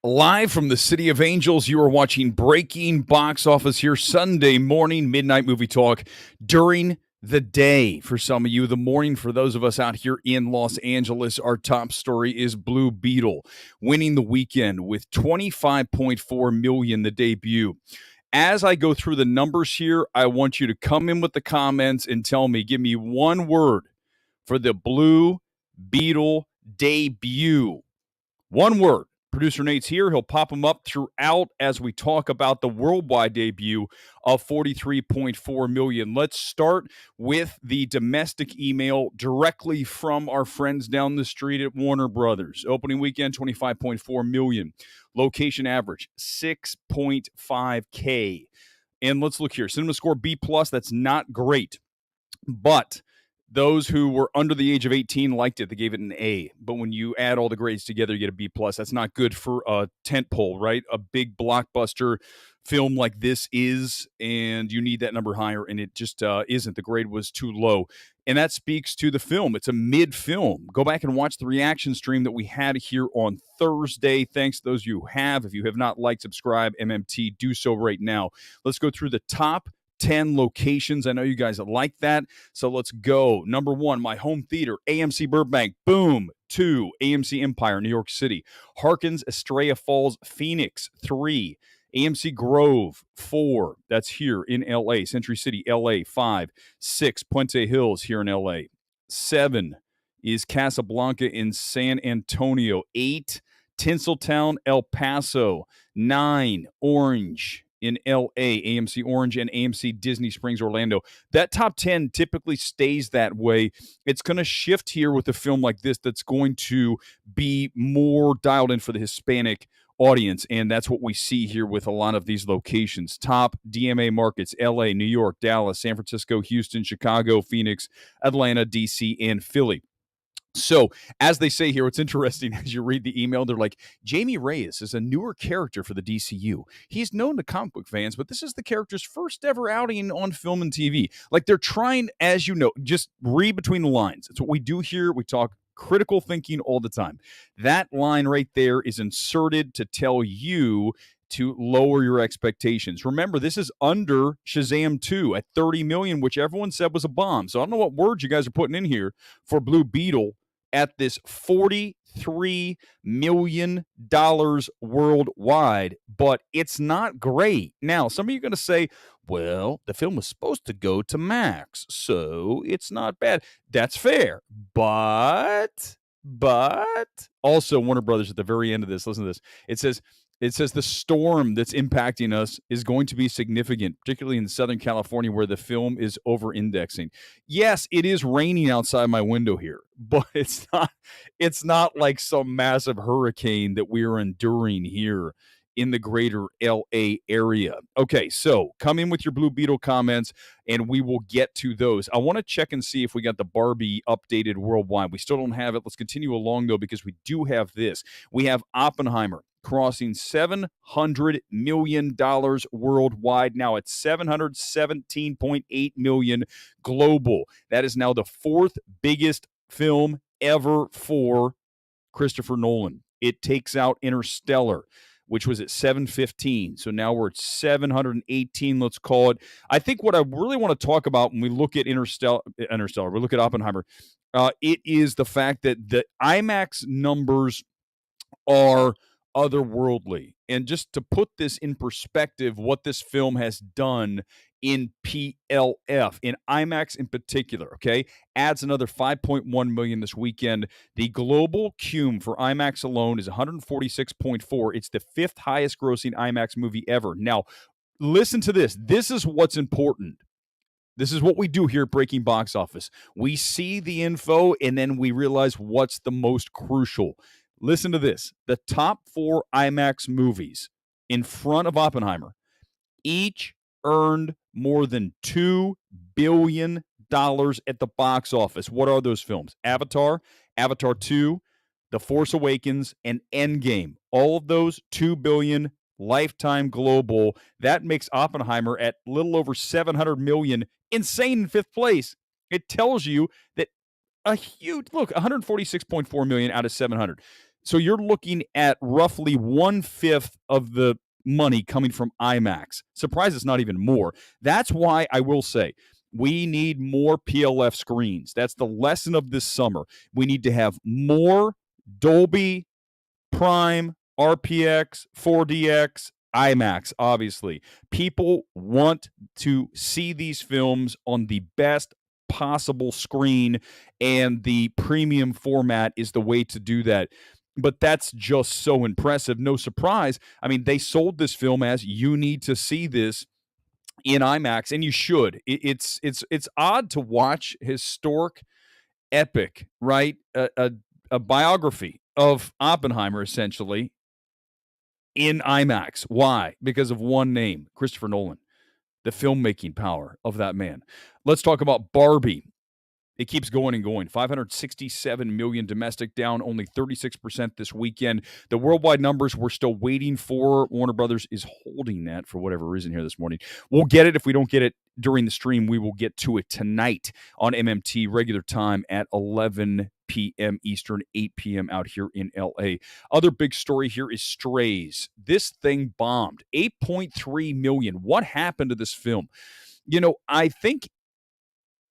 Live from the City of Angels, you are watching Breaking Box Office here Sunday morning, midnight movie talk during the day. For some of you, the morning for those of us out here in Los Angeles, our top story is Blue Beetle winning the weekend with $25.4 million, the debut. As I go through the numbers here, I want you to come in with the comments and tell me, give me one word for the Blue Beetle debut. One word. Producer Nate's here. He'll pop them up throughout as we talk about the worldwide debut of $43.4 million. Let's start with the domestic email directly from our friends down the street at Warner Brothers. Opening weekend, $25.4 million. Location average, 6.5K. And let's look here. Cinema score B+, that's not great. But those who were under the age of 18 liked it. They gave it an A. But when you add all the grades together, you get a B+. That's not good for a tentpole, right? A big blockbuster film like this is, and you need that number higher, and it just isn't. The grade was too low. And that speaks to the film. It's a mid-film. Go back and watch the reaction stream that we had here on Thursday. Thanks to those of you who have. If you have not liked, subscribe, MMT, do so right now. Let's go through the top 10 locations. I know you guys like that, so let's go. Number 1, my home theater, AMC Burbank. Boom. 2, AMC Empire, New York City. Harkins Estrella Falls, Phoenix. 3, AMC Grove. 4, that's here in LA, Century City, LA. 5, 6, Puente Hills here in LA. 7 is Casablanca in San Antonio. 8, Tinseltown, El Paso. 9, Orange in LA, AMC Orange, and AMC Disney Springs, Orlando. That top 10 typically stays that way. It's going to shift here with a film like this that's going to be more dialed in for the Hispanic audience, and that's what we see here with a lot of these locations. Top DMA markets, LA, New York, Dallas, San Francisco, Houston, Chicago, Phoenix, Atlanta, DC, and Philly. So, as they say here, what's interesting as you read the email, they're like, Jamie Reyes is a newer character for the DCU. He's known to comic book fans, but this is the character's first ever outing on film and TV. Like, they're trying, as you know, just read between the lines. It's what we do here. We talk critical thinking all the time. That line right there is inserted to tell you to lower your expectations. Remember, this is under Shazam 2 at $30 million, which everyone said was a bomb. So I don't know what words you guys are putting in here for Blue Beetle at this $43 million worldwide, but it's not great. Now, some of you are going to say, well, the film was supposed to go to Max, so it's not bad. That's fair, but also Warner Brothers at the very end of this, listen to this. It says the storm that's impacting us is going to be significant, particularly in Southern California where the film is over-indexing. Yes, it is raining outside my window here, but it's not like some massive hurricane that we are enduring here in the greater LA area. Okay, so come in with your Blue Beetle comments, and we will get to those. I want to check and see if we got the Barbie updated worldwide. We still don't have it. Let's continue along, though, because we do have this. We have Oppenheimer crossing $700 million worldwide. Now it's $717.8 million global. That is now the 4th biggest film ever for Christopher Nolan. It takes out Interstellar, which was at 715. So now we're at 718, let's call it. I think what I really want to talk about when we look at Interstellar, we look at Oppenheimer, it is the fact that the IMAX numbers are otherworldly. And just to put this in perspective, what this film has done in PLF, in IMAX in particular, okay, adds another 5.1 million this weekend. The global cum for IMAX alone is 146.4. It's the 5th highest grossing IMAX movie ever. Now, listen to this. This is what's important. This is what we do here at Breaking Box Office. We see the info, and then we realize what's the most crucial. Listen to this. The top 4 IMAX movies in front of Oppenheimer each earned more than $2 billion at the box office. What are those films? Avatar, Avatar 2, The Force Awakens, and Endgame. All of those $2 billion lifetime global. That makes Oppenheimer at little over $700 million insane in 5th place. It tells you that a huge, look, 146.4 million out of 700. So you're looking at roughly 1/5 of the money coming from IMAX. Surprised it's not even more. That's why I will say we need more PLF screens. That's the lesson of this summer. We need to have more Dolby, Prime, RPX, 4DX, IMAX, obviously. People want to see these films on the best possible screen, and the premium format is the way to do that. But that's just so impressive. No surprise. I mean, they sold this film as you need to see this in IMAX, and you should. It's odd to watch historic epic, right? A biography of Oppenheimer, essentially, in IMAX. Why? Because of one name, Christopher Nolan, the filmmaking power of that man. Let's talk about Barbie. It keeps going and going. 567 million domestic, down only 36% this weekend. The worldwide numbers we're still waiting for. Warner Brothers is holding that for whatever reason here this morning. We'll get it. If we don't get it during the stream, we will get to it tonight on MMT, regular time at 11 p.m. Eastern, 8 p.m. out here in L.A. Other big story here is Strays. This thing bombed. 8.3 million. What happened to this film? You know, I think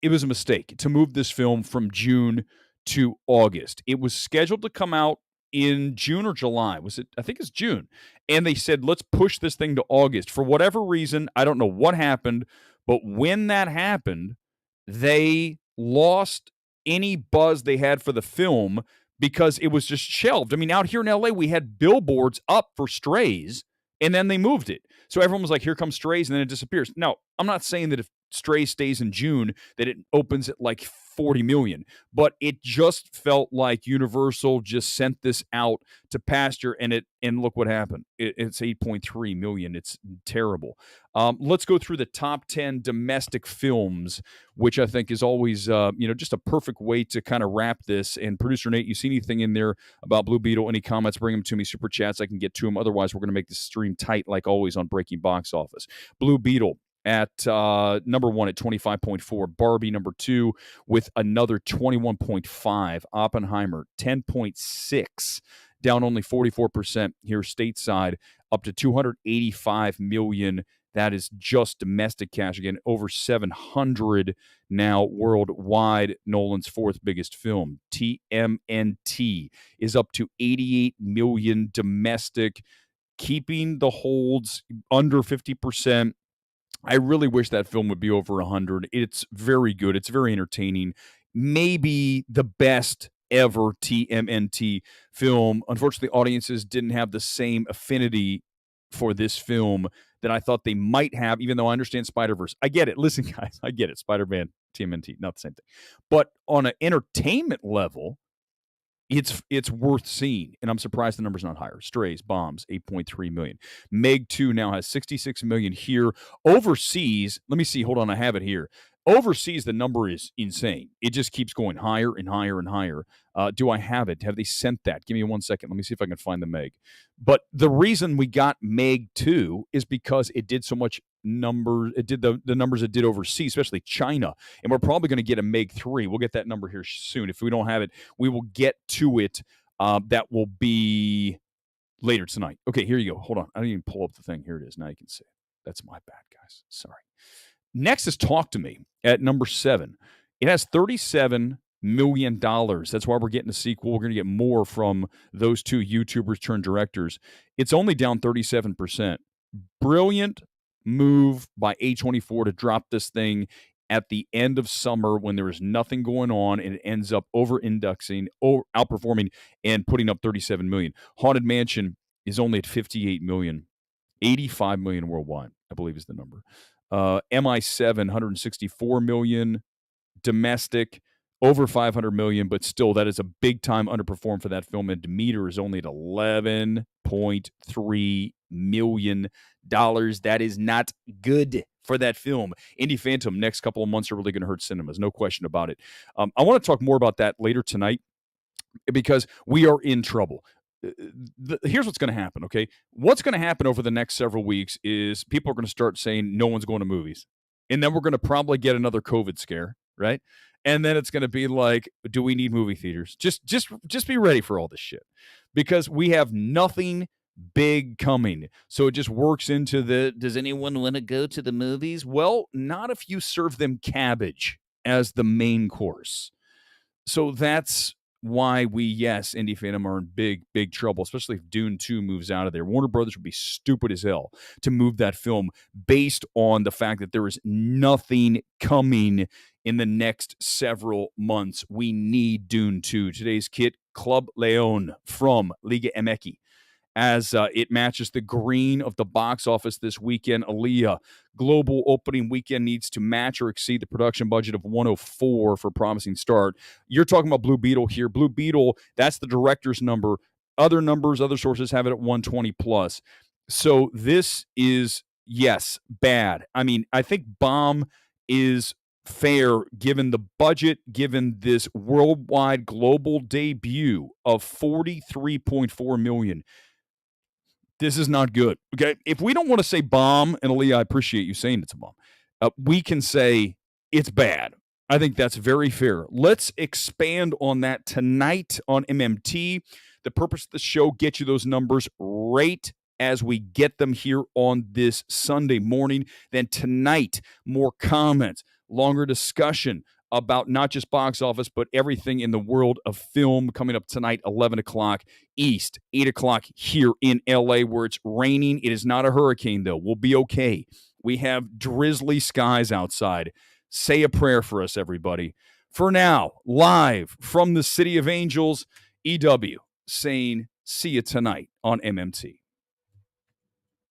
it was a mistake to move this film from June to August. It was scheduled to come out in June or July. Was it? I think it's June. And they said, let's push this thing to August. For whatever reason, I don't know what happened, but when that happened, they lost any buzz they had for the film because it was just shelved. I mean, out here in LA, we had billboards up for Strays, and then they moved it. So everyone was like, here comes Strays, and then it disappears. Now, I'm not saying that if Stray stays in June, that it opens at like 40 million. But it just felt like Universal just sent this out to pasture, and look what happened. It's 8.3 million. It's terrible. Let's go through the top 10 domestic films, which I think is always just a perfect way to kind of wrap this. And producer Nate, you see anything in there about Blue Beetle? Any comments? Bring them to me. Super chats. I can get to them. Otherwise, we're going to make this stream tight like always on Breaking Box Office. Blue Beetle at number 1 at 25.4. Barbie number 2 with another 21.5. Oppenheimer 10.6, down only 44% here stateside, up to 285 million. That is just domestic cash. Again, over 700 now worldwide. Nolan's fourth biggest film. TMNT is up to 88 million domestic, keeping the holds under 50%. I really wish that film would be over 100. It's very good. It's very entertaining. Maybe the best ever TMNT film. Unfortunately, audiences didn't have the same affinity for this film that I thought they might have, even though I understand Spider-Verse. I get it. Listen, guys, I get it. Spider-Man, TMNT, not the same thing. But on an entertainment level, it's worth seeing, and I'm surprised the number's not higher. Strays, bombs, 8.3 million. Meg 2 now has 66 million here. Overseas, let me see. Hold on, I have it here. Overseas, the number is insane. It just keeps going higher and higher and higher. Do I have it? Have they sent that? Give me 1 second. Let me see if I can find the Meg. But the reason we got Meg 2 is because it did so much numbers. It did the numbers it did overseas, especially China. And we're probably going to get a Meg 3. We'll get that number here soon. If we don't have it, we will get to it. That will be later tonight. Okay, here you go. Hold on. I didn't even pull up the thing. Here it is. Now you can see it. That's my bad, guys. Sorry. Next is Talk to Me at number 7. It has $37 million. That's why we're getting a sequel. We're going to get more from those two YouTubers turned directors. It's only down 37%. Brilliant move by A24 to drop this thing at the end of summer when there is nothing going on, and it ends up over-indexing, outperforming, and putting up 37 million. Haunted Mansion is only at 58 million. 85 million worldwide, I believe is the number. MI7, 164 million domestic, over 500 million, but still that is a big time underperform for that film. And Demeter is only at $11.3 million. That is not good for that film. Indie Phantom, next couple of months are really going to hurt cinemas, no question about it. I want to talk more about that later tonight because we are in trouble. Here's what's going to happen, okay? What's going to happen over the next several weeks is people are going to start saying no one's going to movies. And then we're going to probably get another COVID scare, right? And then it's going to be like, do we need movie theaters? Just be ready for all this shit, because we have nothing big coming. So it just works into the, does anyone want to go to the movies? Well, not if you serve them cabbage as the main course. So that's why we, yes, Indie Fandom are in big trouble, especially if Dune 2 moves out of there. Warner Brothers would be stupid as hell to move that film based on the fact that there is nothing coming in the next several months. We need Dune 2. Today's kit, Club Leone from Liga MX, as it matches the green of the box office this weekend. Aaliyah, global opening weekend, needs to match or exceed the production budget of 104 for promising start. You're talking about Blue Beetle here. Blue Beetle, that's the director's number. Other numbers, other sources have it at 120 plus. So this is, yes, bad. I mean, I think bomb is fair given the budget, given this worldwide global debut of $43.4 million. This is not good. Okay. If we don't want to say bomb, and Aaliyah, I appreciate you saying it's a bomb, we can say it's bad. I think that's very fair. Let's expand on that tonight on MMT. The purpose of the show, get you those numbers right as we get them here on this Sunday morning. Then tonight, more comments, longer discussion about not just box office, but everything in the world of film coming up tonight, 11 o'clock East, 8 o'clock here in LA, where it's raining. It is not a hurricane, though. We'll be okay. We have drizzly skies outside. Say a prayer for us, everybody. For now, live from the City of Angels, EW saying, see you tonight on MMT.